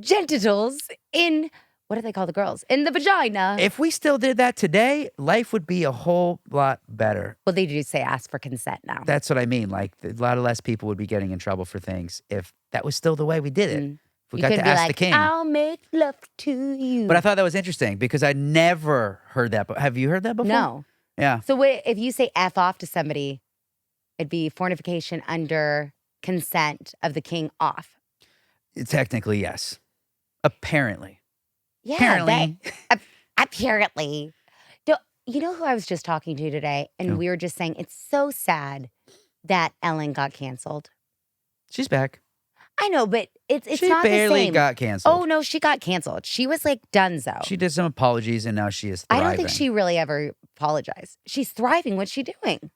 genitals in, what do they call the girls? In the vagina. If we still did that today, life would be a whole lot better. Well, they do say ask for consent now. That's what I mean. Like, a lot of less people would be getting in trouble for things if that was still the way we did it. If we You got could to be ask like, the king. I'll make love to you. But I thought that was interesting because I never heard that. But have you heard that before? No. Yeah. So if you say F off to somebody, it'd be fornication under consent of the king off. Technically, yes. Apparently. Yeah. Apparently. Apparently. You know who I was just talking to today? And Who? we were just saying it's so sad that Ellen got canceled. She's back. I know, but it's She not the barely same. got canceled. Oh, no, she got canceled. She was like donezo. She did some apologies and now she is I thriving. don't think she really ever apologized. She's thriving. What's she doing?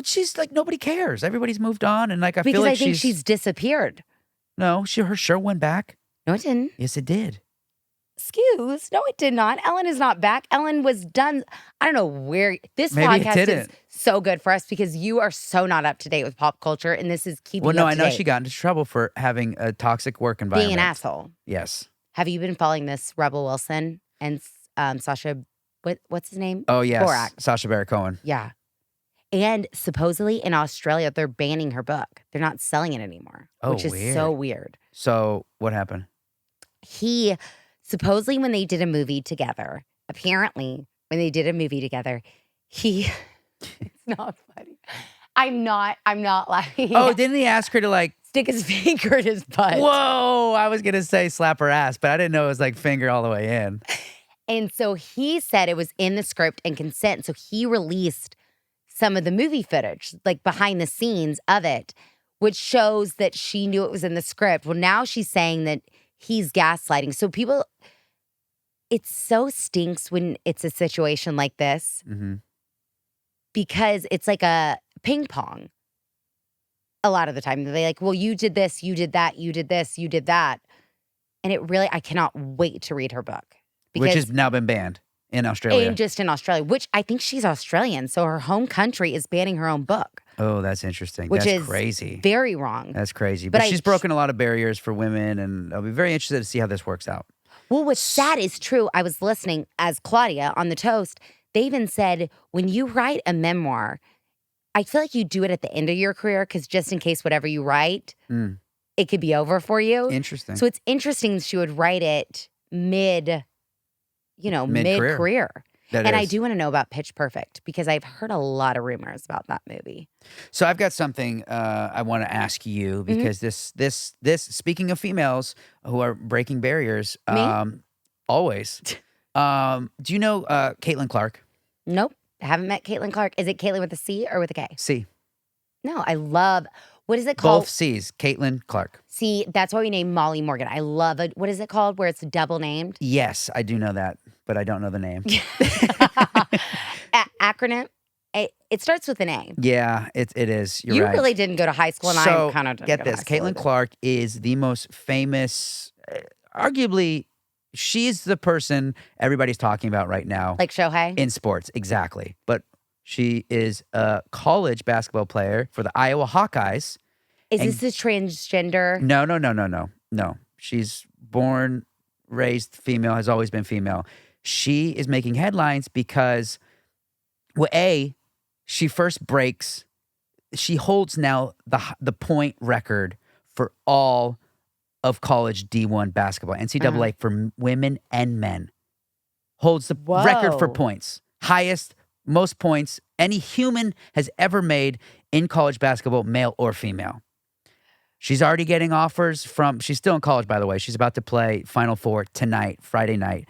She's like, nobody cares. Everybody's moved on. And like, I feel Because like I think she's disappeared. no, her show went back. No, it didn't. Yes, it did. Excuse. No, it did not. Ellen is not back. Ellen was done. I don't know where this Maybe it podcast is didn't. so good for us because you are so not up to date with pop culture, and this is keeping Well, you no, up I to know date. she got into trouble for having a toxic work environment. Being an asshole. Yes. Have you been following this Rebel Wilson and Sasha? What's his name? Oh, yes. Borak. Sacha Baron Cohen. Yeah. And supposedly in Australia, they're banning her book. They're not selling it anymore, which is so weird. So what happened? He supposedly when they did a movie together, apparently when they did a movie together, it's not funny. I'm not laughing. Oh, didn't he ask her to like stick his finger in his butt? Whoa, I was gonna say slap her ass, but I didn't know it was like finger all the way in. And so he said it was in the script and consent. So he released some of the movie footage, like behind the scenes of it, which shows that she knew it was in the script. Well, now she's saying that he's gaslighting. So people, it so stinks when it's a situation like this because it's like a ping pong. A lot of the time, they're like, well, you did this, you did that, you did this, you did that. And it really, I cannot wait to read her book. Which has now been banned in Australia. And just in Australia, which I think she's Australian. So her home country is banning her own book. Oh, that's interesting. Which that's is crazy. Very wrong. That's crazy. But she's broken a lot of barriers for women, and I'll be very interested to see how this works out. Well, what's sad is true. I was listening as Claudia on the Toast. They even said when you write a memoir, I feel like you do it at the end of your career because just in case whatever you write, it could be over for you. Interesting. So it's interesting she would write it mid-career. And I do want to know about Pitch Perfect because I've heard a lot of rumors about that movie. So I've got something I want to ask you because this speaking of females who are breaking barriers, always. Do you know Caitlin Clark? Nope. I haven't met Caitlin Clark. Is it Caitlin with a C or with a K? C. No, I love, what is it called? Both C's, Caitlin Clark. See, that's why we named Molly Morgan. I love it. What is it called where it's double named? Yes, I do know that, but I don't know the name. Acronym? It starts with an A. Yeah, it is. You're you right. really didn't go to high school, and so, I kind of didn't get go to this. high school Caitlin either. Clark is the most famous, arguably, she's the person everybody's talking about right now. Like Shohei? In sports, exactly. But she is a college basketball player for the Iowa Hawkeyes. Is this the transgender? No. She's born, raised female, has always been female. She is making headlines because, well, she first breaks, she holds now the point record for all of college D1 basketball, NCAA for women and men. Holds the record for points. Highest, most points any human has ever made in college basketball, male or female. She's already getting offers from, she's still in college, by the way. She's about to play Final Four tonight, Friday night,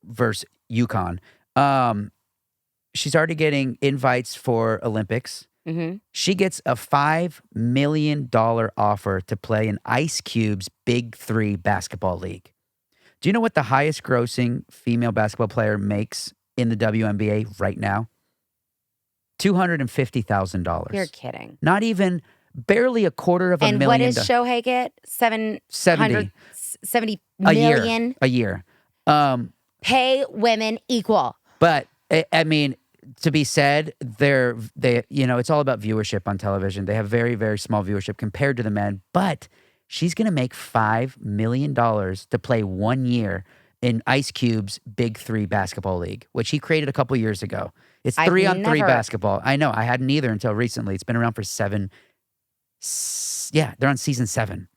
versus UConn. She's already getting invites for Olympics. She gets a $5 million offer to play in Ice Cube's Big Three basketball league. Do you know what the highest grossing female basketball player makes in the WNBA right now? $250,000. You're kidding. Not even, barely $250,000. And what does Shohei get? 70 million? A year. Pay women equal. But, I mean, to be said, it's all about viewership on television. They have very, very small viewership compared to the men. But she's going to make $5 million to play 1 year in Ice Cube's Big Three basketball league, which he created a couple years ago. It's 3-on-3 basketball. I know. I hadn't either until recently. It's been around for 7. Yeah, they're on season 7.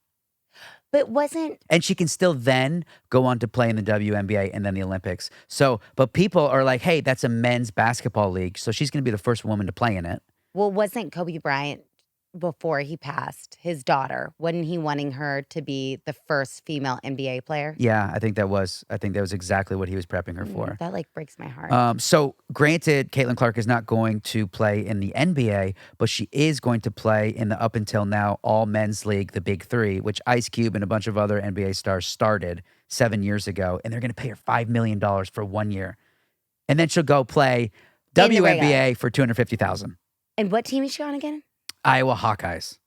But wasn't... And she can still then go on to play in the WNBA and then the Olympics. So, but people are like, hey, that's a men's basketball league. So she's going to be the first woman to play in it. Well, wasn't Kobe Bryant, before he passed, his daughter, wasn't he wanting her to be the first female NBA player? Yeah, I think that was exactly what he was prepping her for. That like breaks my heart. So granted, Caitlin Clark is not going to play in the NBA, but she is going to play in the up until now all men's league, the Big Three, which Ice Cube and a bunch of other NBA stars started 7 years ago. And they're going to pay her $5 million for 1 year. And then she'll go play WNBA for $250,000. And what team is she on again? Iowa Hawkeyes.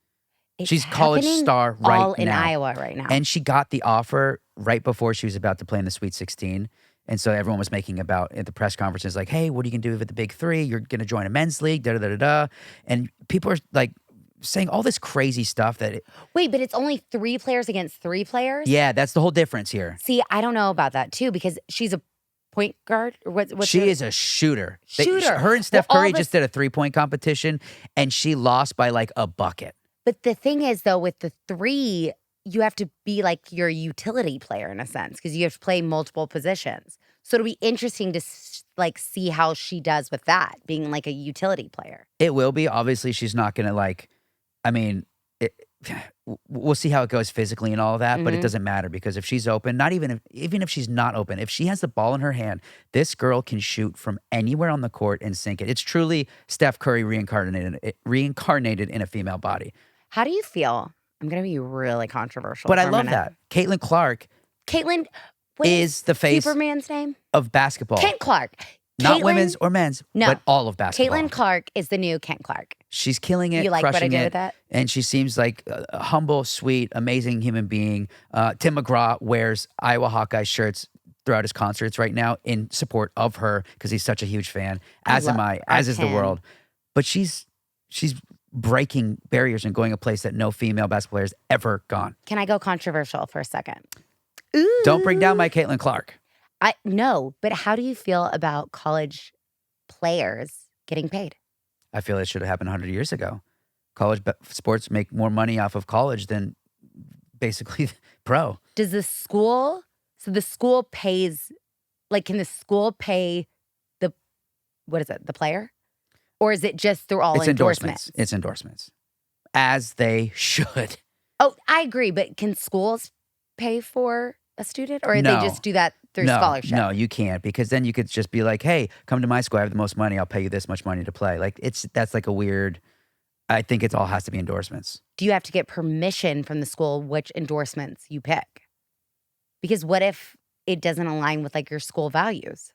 It's She's college happening star right all in now. Iowa right now. And she got the offer right before she was about to play in the Sweet 16. And so everyone was making about at the press conferences like, hey, what are you going to do with the big three? You're going to join a men's league, da-da-da-da-da. And people are like saying all this crazy stuff that... Wait, but it's only 3 players against 3 players? Yeah, that's the whole difference here. See, I don't know about that too because she's a point guard. Or what's she her- is a shooter. Shooter. Her and Steph Well, all Curry this- just did a 3-point competition, and she lost by like a bucket. But the thing is, though, with the 3, you have to be like your utility player in a sense because you have to play multiple positions. So it'll be interesting to like see how she does with that, being like a utility player. It will be. Obviously, she's not going to like, I mean, we'll see how it goes physically and all of that, but it doesn't matter because if she's open, not even if she's not open, if she has the ball in her hand, this girl can shoot from anywhere on the court and sink it. It's truly Steph Curry reincarnated in a female body. How do you feel? I'm going to be really controversial. But I for a love minute. that. Caitlin Clark Caitlin what is the face Superman's name? of basketball. Kent Clark. Not Caitlin- women's or men's, No. but all of basketball. Caitlin Clark is the new Kent Clark. She's killing it, You like what I crushing did it, with that? and she seems like a humble, sweet, amazing human being. Tim McGraw wears Iowa Hawkeye shirts throughout his concerts right now in support of her because he's such a huge fan, as am I, as is the Tim. world. But she's breaking barriers and going a place that no female basketball player has ever gone. Can I go controversial for a second? Don't bring down my Caitlin Clark. No, but how do you feel about college players getting paid? I feel it should have happened 100 years ago. College sports make more money off of college than basically pro. Does the school, so the school pays, like, can the school pay the player? Or is it just through all It's endorsements? It's endorsements. As they should. Oh, I agree, but can schools pay for a student? Or No. they just do that through scholarship? No, you can't because then you could just be like, hey, come to my school. I have the most money. I'll pay you this much money to play. Like that's like a weird, I think it all has to be endorsements. Do you have to get permission from the school which endorsements you pick? Because what if it doesn't align with like your school values?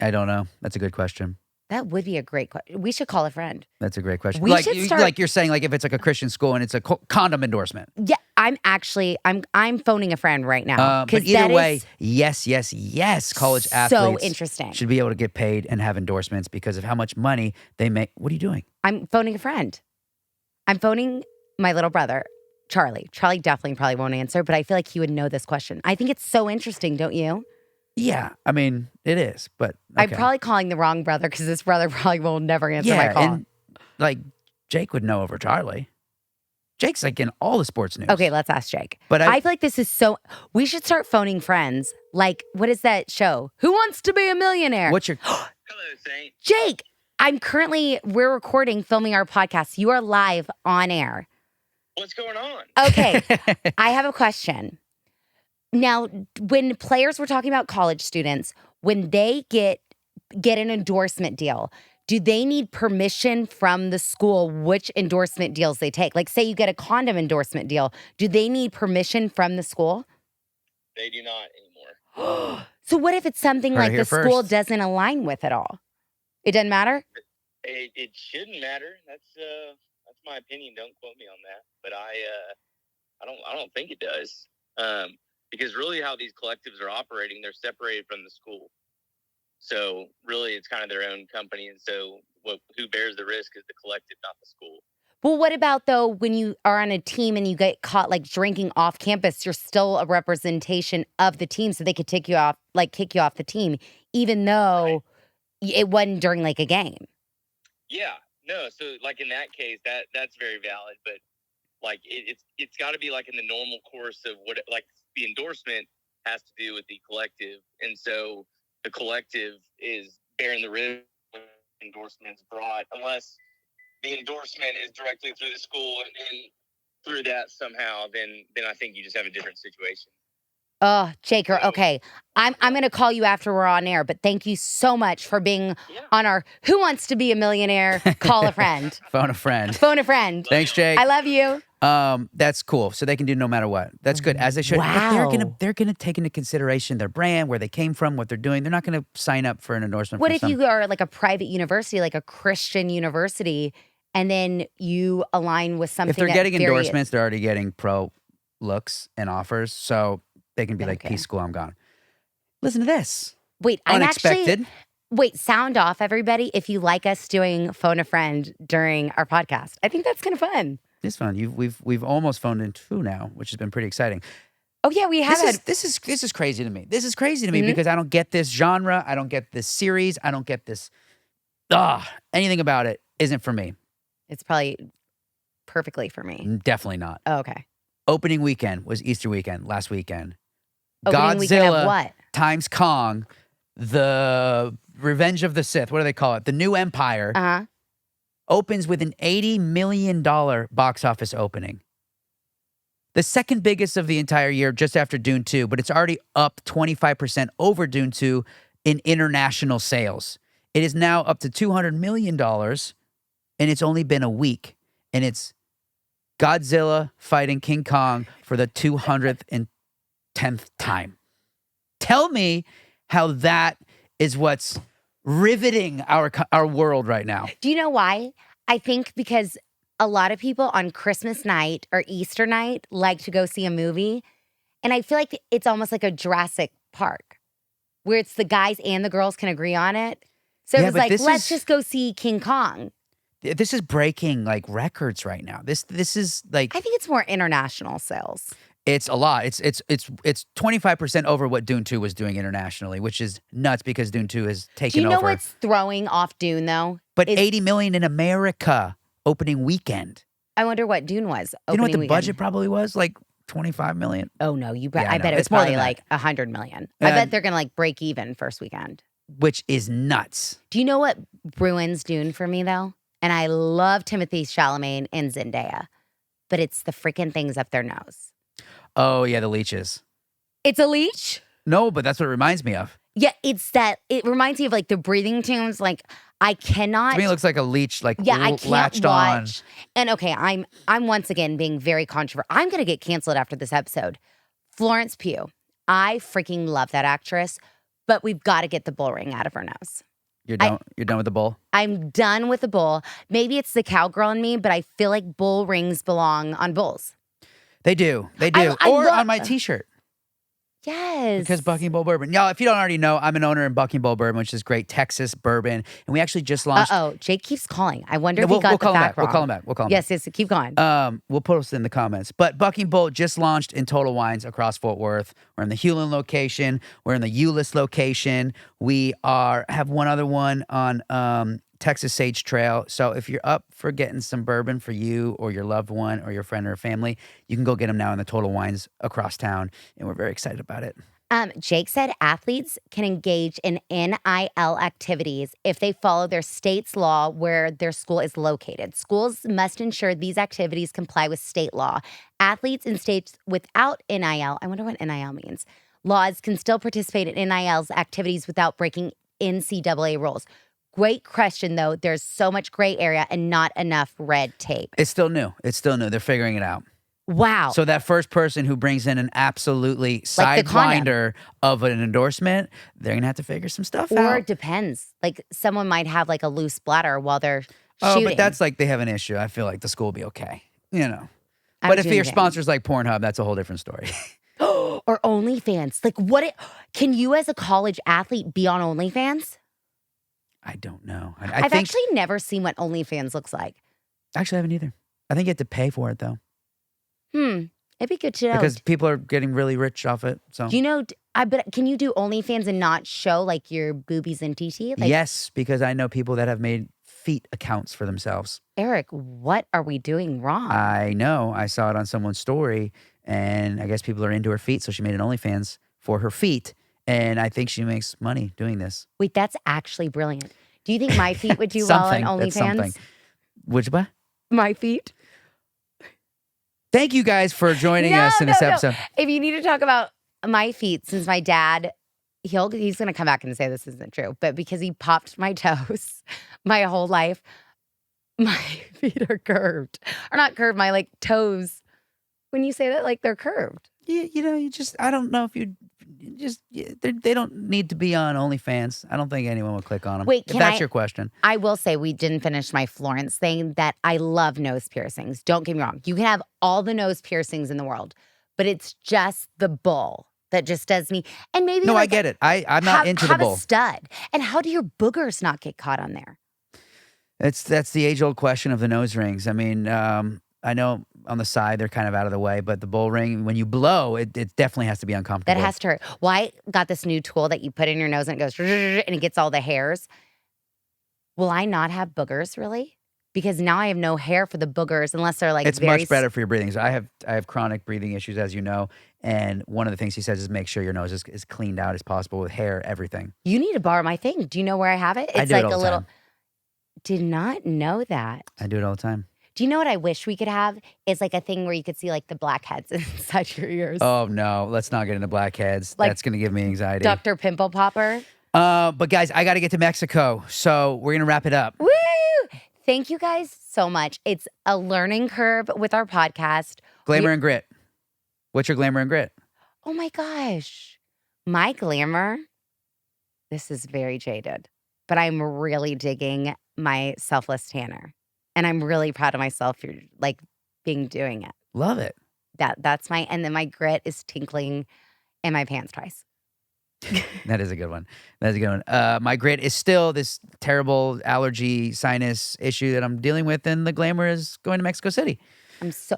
I don't know. That's a good question. That would be a great question. We should call a friend. That's a great question. We like, should start- like you're saying, like if it's like a Christian school and it's a condom endorsement. Yeah, I'm phoning a friend right now. But either way, yes. College so athletes interesting. should be able to get paid and have endorsements because of how much money they make. What are you doing? I'm phoning a friend. I'm phoning my little brother, Charlie. Charlie definitely probably won't answer, but I feel like he would know this question. I think it's so interesting, don't you? Yeah, I mean, it is, but I'm okay. probably calling the wrong brother because this brother probably will never answer my call. And like Jake would know over Charlie. Jake's like in all the sports news. Okay, let's ask Jake. But I feel like this is so. We should start phoning friends. Like, what is that show? Who Wants to Be a Millionaire? What's your Hello, Saint. Jake, we're recording, filming our podcast. You are live on air. What's going on? Okay, I have a question. Now, when players were talking about college students, when they get an endorsement deal, do they need permission from the school which endorsement deals they take? Like, say you get a condom endorsement deal, do they need permission from the school? They do not anymore. So what if it's something Heard it like here the school first. doesn't align with at all? It doesn't matter? It shouldn't matter. That's my opinion. Don't quote me on that. But I don't think it does. Because really how these collectives are operating, they're separated from the school. So really it's kind of their own company. And so who bears the risk is the collective, not the school. Well, what about though when you are on a team and you get caught like drinking off campus, you're still a representation of the team, so they could kick you off the team, even though it wasn't during like a game. Yeah. No, so like in that case, that's very valid. But like it's got to be like in the normal course of what like the endorsement has to do with the collective, and so the collective is bearing the risk when endorsements brought, unless the endorsement is directly through the school and through that somehow, then I think you just have a different situation. Oh, Jaker, okay. I'm going to call you after we're on air, but thank you so much for being on our Who Wants to Be a Millionaire? Call a friend. phone a friend? Phone a friend. Thanks, Jake. I love you. That's cool. So they can do no matter what. That's good, as they should. Wow. But they're gonna take into consideration their brand, where they came from, what they're doing. They're not gonna sign up for an endorsement. What from if you are like a private university, like a Christian university, and then you align with something. If they're that getting very- endorsements, they're already getting pro looks and offers, so they can be like, Okay. "Peace, school, I'm gone." Listen to this. Wait, I'm actually. Unexpected. Wait, sound off, everybody, if you like us doing Phone a Friend during our podcast. I think that's kind of fun. It's fun. We've almost phoned in 2 now, which has been pretty exciting. Oh, yeah, we have had. This is crazy to me. This is crazy to me Mhm. because I don't get this genre. I don't get this series. I don't get this. Anything about it isn't for me. It's probably perfectly for me. Definitely not. Oh, okay. Opening weekend was Easter weekend last weekend. Opening weekend of what? times Kong, the Revenge of the Sith. What do they call it? The New Empire Uh-huh. opens with an $80 million box office opening. The second biggest of the entire year, just after Dune 2, but it's already up 25% over Dune 2 in international sales. It is now up to $200 million, and it's only been a week. And it's Godzilla fighting King Kong for the 210th time. Tell me how that is what's riveting our world right now. Do you know why? I think because a lot of people on Christmas night or Easter night like to go see a movie. And I feel like it's almost like a Jurassic Park where it's the guys and the girls can agree on it. So Yeah, it was but like, this let's is- just go see King Kong. This is breaking like records right now. This is like I think it's more international sales. it's a lot. It's 25% over what Dune 2 was doing internationally, which is nuts because Dune 2 has Do taken you know over. what's throwing off Dune though? But is- 80 million in America opening weekend. I wonder what Dune was. You know what the opening budget weekend. probably was? Like 25 million. Oh no, you bet. Yeah, I I know. bet it was It's more probably than that. like 100 million. I bet they're gonna like break even first weekend. Which is nuts. Do you know what ruins Dune for me though? And I love Timothée Chalamet and Zendaya, but it's the freaking things up their nose. Oh yeah, the leeches. It's a leech. No, but that's what it reminds me of. Yeah, it's that. It reminds me of like the breathing tubes. Like I cannot. To me, it looks like a leech, like Yeah, I can't latched on. watch. And okay, I'm once again being very controversial. I'm gonna get canceled after this episode. Florence Pugh. I freaking love that actress, but we've got to get the bull ring out of her nose. You're done with the bull. I'm done with the bull. Maybe it's the cowgirl in me, but I feel like bull rings belong on bulls. They do. They do. I or love- on my T-shirt. Yes. Because Bucking Bull Bourbon. Y'all, if you don't already know, I'm an owner in Bucking Bull Bourbon, which is great Texas bourbon. And we actually just launched. Jake keeps calling. I wonder No, if he got we'll the call him fact back. We'll wrong. call him back. We'll call him Yes, keep going. back. We'll post it in the comments. But Bucking Bull just launched in Total Wines across Fort Worth. We're in the Hewlin location. We're in the Euless location. We have one other one on Texas Sage Trail. So if you're up for getting some bourbon for you or your loved one or your friend or family, you can go get them now in the Total Wines across town. And we're very excited about it. Jake said athletes can engage in NIL activities if they follow their state's law where their school is located. Schools must ensure these activities comply with state law. Athletes in states without NIL, I wonder what NIL means, laws can still participate in NIL's activities without breaking NCAA rules. Great question, though. There's so much gray area and not enough red tape. It's still new. They're figuring it out. Wow. So that first person who brings in an absolutely Like the condom. sidewinder of an endorsement, they're going to have to figure some stuff Or out. it depends. Like someone might have like a loose bladder while they're Oh, shooting. but that's like they have an issue. I feel like the school will be okay. You know. I'm But if your joking. sponsor's like Pornhub, that's a whole different story. Or OnlyFans. Like can you as a college athlete be on OnlyFans? I don't know. I I've think actually never seen what OnlyFans looks like. actually I haven't either. I think you have to pay for it though. It'd be good to know. Because people are getting really rich off it. So Do you know, can you do OnlyFans and not show like your boobies and TT? Like, yes, because I know people that have made feet accounts for themselves. Eric, what are we doing wrong? I know. I saw it on someone's story, and I guess people are into her feet, so she made an OnlyFans for her feet, and I think she makes money doing this. Wait, that's actually brilliant. Do you think my feet would do well on That's something. OnlyFans? Which what? My feet? Thank you guys for joining us in this episode. If you need to talk about my feet, since my dad, he's going to come back and say this isn't true, but because he popped my toes my whole life, my feet are curved. Or not curved, my like toes. When you say that, like they're curved. you just, I don't know if they don't need to be on OnlyFans. I don't think anyone will click on them. Wait, if that's your question. I will say we didn't finish my Florence thing that I love nose piercings. Don't get me wrong. You can have all the nose piercings in the world, but it's just the bull that just does me. And maybe No, like I get it. I'm not into the have bull. a stud. And how do your boogers not get caught on there? That's the age old question of the nose rings. I mean, I know on the side they're kind of out of the way, but the bull ring, when you blow, it definitely has to be uncomfortable. That has to hurt. Well, I got this new tool that you put in your nose and it goes and it gets all the hairs. Will I not have boogers really? Because now I have no hair for the boogers unless they're like It's much better for your breathing. So I have chronic breathing issues, as you know, and one of the things he says is make sure your nose is cleaned out as possible with hair, everything. You need to borrow my thing. Do you know where I have it? It's I do like it all a the little. time. Did not know that. I do it all the time. Do you know what I wish we could have? It's like a thing where you could see like the blackheads inside your ears. Oh no, let's not get into blackheads. Like That's going to give me anxiety. Dr. Pimple Popper. But guys, I got to get to Mexico, so we're going to wrap it up. Woo! Thank you guys so much. It's a learning curve with our podcast. Glamour and Grit. What's your glamour and grit? Oh my gosh. My glamour, this is very jaded, but I'm really digging my selfless tanner. And I'm really proud of myself for like doing it. Love it. That's and then my grit is tinkling in my pants twice. That is a good one. That's a good one. My grit is still this terrible allergy sinus issue that I'm dealing with, and the glamour is going to Mexico City. I'm so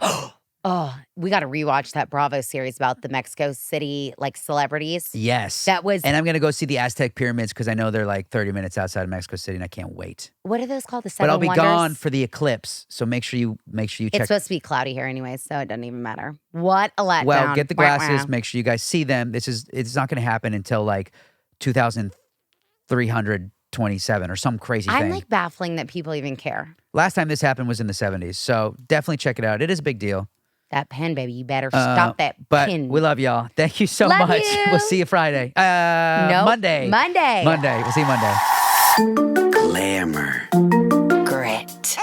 we got to rewatch that Bravo series about the Mexico City like celebrities. Yes. That was. And I'm going to go see the Aztec pyramids because I know they're like 30 minutes outside of Mexico City, and I can't wait. What are those called? The Seven But I'll be Wonders? gone for the eclipse, so make sure you check. It's supposed to be cloudy here anyway, so it doesn't even matter. What a letdown. Well, get the Wah, glasses. wah. Make sure you guys see them. It's not going to happen until like 2327 or some crazy I'm thing. like baffling that people even care. Last time this happened was in the 70s, so definitely check it out. It is a big deal. That pen, baby, you better stop that But pin. we love y'all. Thank you so Love much. you. We'll see you Friday. Nope. Monday. Monday. We'll see you Monday. Glamour. Grit.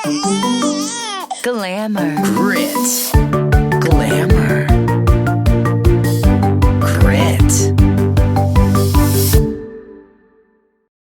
Glamour. Grit.